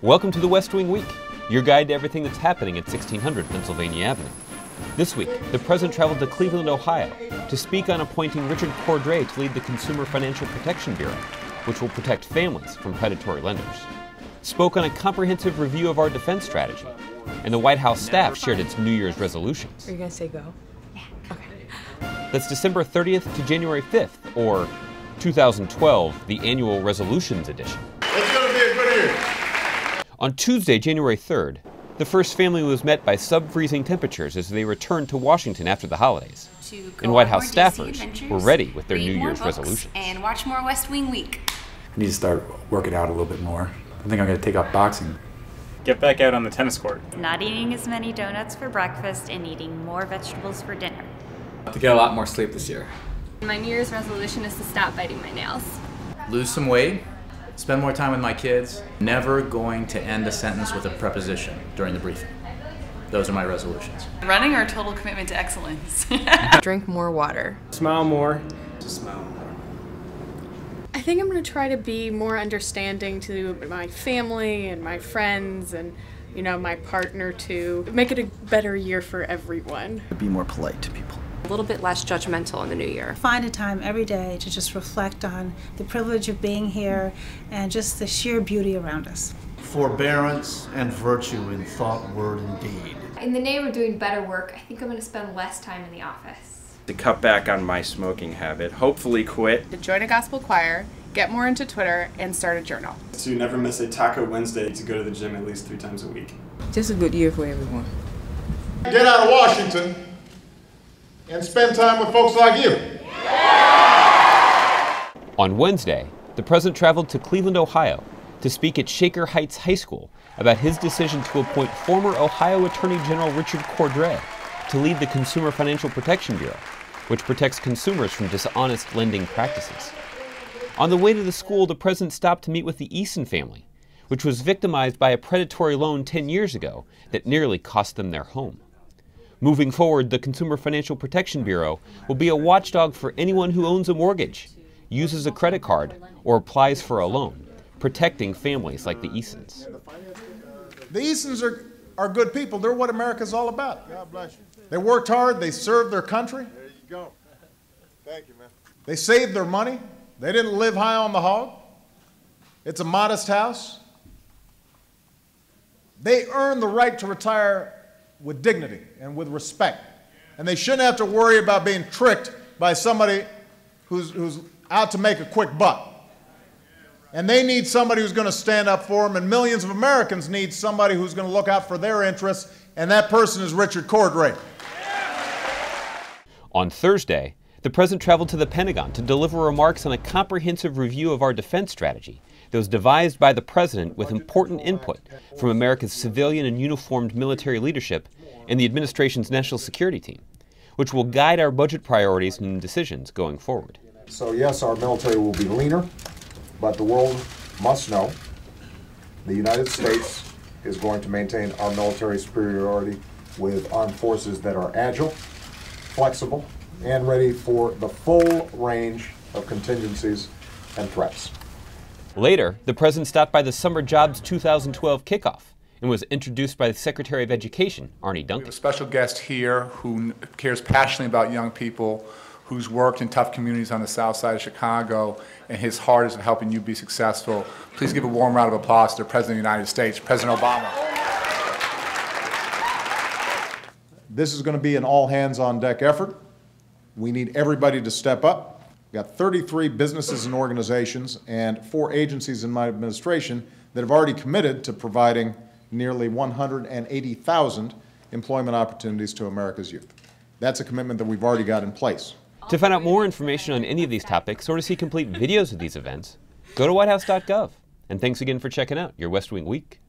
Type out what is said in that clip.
Welcome to the West Wing Week, your guide to everything that's happening at 1600 Pennsylvania Avenue. This week, the President traveled to Cleveland, Ohio, to speak on appointing Richard Cordray to lead the Consumer Financial Protection Bureau, which will protect families from predatory lenders. Spoke on a comprehensive review of our defense strategy, and the White House staff shared its New Year's resolutions. Are you going to say go? Yeah. Okay. That's December 30th to January 5th, or 2012, the annual resolutions edition. It's going to be a good year. On Tuesday, January 3rd, the first family was met by sub-freezing temperatures as they returned to Washington after the holidays. And White House staffers were ready with their New Year's resolutions. And watch more West Wing Week. I need to start working out a little bit more. I think I'm going to take up boxing. Get back out on the tennis court. Not eating as many donuts for breakfast and eating more vegetables for dinner. To get a lot more sleep this year. My New Year's resolution is to stop biting my nails. Lose some weight, spend more time with my kids, never going to end a sentence with a preposition during the briefing. Those are my resolutions. Running or total commitment to excellence? Drink more water. Smile more. Just smile more. I think I'm going to try to be more understanding to my family and my friends and, you know, my partner to make it a better year for everyone. Be more polite to people. A little bit less judgmental in the new year. Find a time every day to just reflect on the privilege of being here and just the sheer beauty around us. Forbearance and virtue in thought, word, and deed. In the name of doing better work, I think I'm going to spend less time in the office. To cut back on my smoking habit, hopefully quit. To join a gospel choir, get more into Twitter, and start a journal. To never miss a Taco Wednesday, to go to the gym at least 3 times a week. Just a good year for everyone. Get out of Washington and spend time with folks like you. On Wednesday, the President traveled to Cleveland, Ohio, to speak at Shaker Heights High School about his decision to appoint former Ohio Attorney General Richard Cordray to lead the Consumer Financial Protection Bureau, which protects consumers from dishonest lending practices. On the way to the school, the President stopped to meet with the Eason family, which was victimized by a predatory loan 10 years ago that nearly cost them their home. Moving forward, the Consumer Financial Protection Bureau will be a watchdog for anyone who owns a mortgage, uses a credit card, or applies for a loan, protecting families like the Easons. The Easons are good people. They're what America's all about. God bless you. They worked hard. They served their country. There you go. Thank you, man. They saved their money. They didn't live high on the hog. It's a modest house. They earned the right to retire with dignity and with respect. And they shouldn't have to worry about being tricked by somebody who's out to make a quick buck. And they need somebody who's going to stand up for them, and millions of Americans need somebody who's going to look out for their interests, and that person is Richard Cordray. On Thursday, the President traveled to the Pentagon to deliver remarks on a comprehensive review of our defense strategy that was devised by the President with important input from America's civilian and uniformed military leadership and the administration's national security team, which will guide our budget priorities and decisions going forward. So yes, our military will be leaner, but the world must know the United States is going to maintain our military superiority with armed forces that are agile, flexible, and ready for the full range of contingencies and threats. Later, the President stopped by the Summer Jobs 2012 kickoff and was introduced by the Secretary of Education, Arne Duncan. We have a special guest here who cares passionately about young people, who's worked in tough communities on the south side of Chicago, and his heart is in helping you be successful. Please give a warm round of applause to the President of the United States, President Obama. This is going to be an all-hands-on-deck effort. We need everybody to step up. We've got 33 businesses and organizations and 4 agencies in my administration that have already committed to providing nearly 180,000 employment opportunities to America's youth. That's a commitment that we've already got in place. To find out more information on any of these topics or to see complete videos of these events, go to whitehouse.gov. And thanks again for checking out your West Wing Week.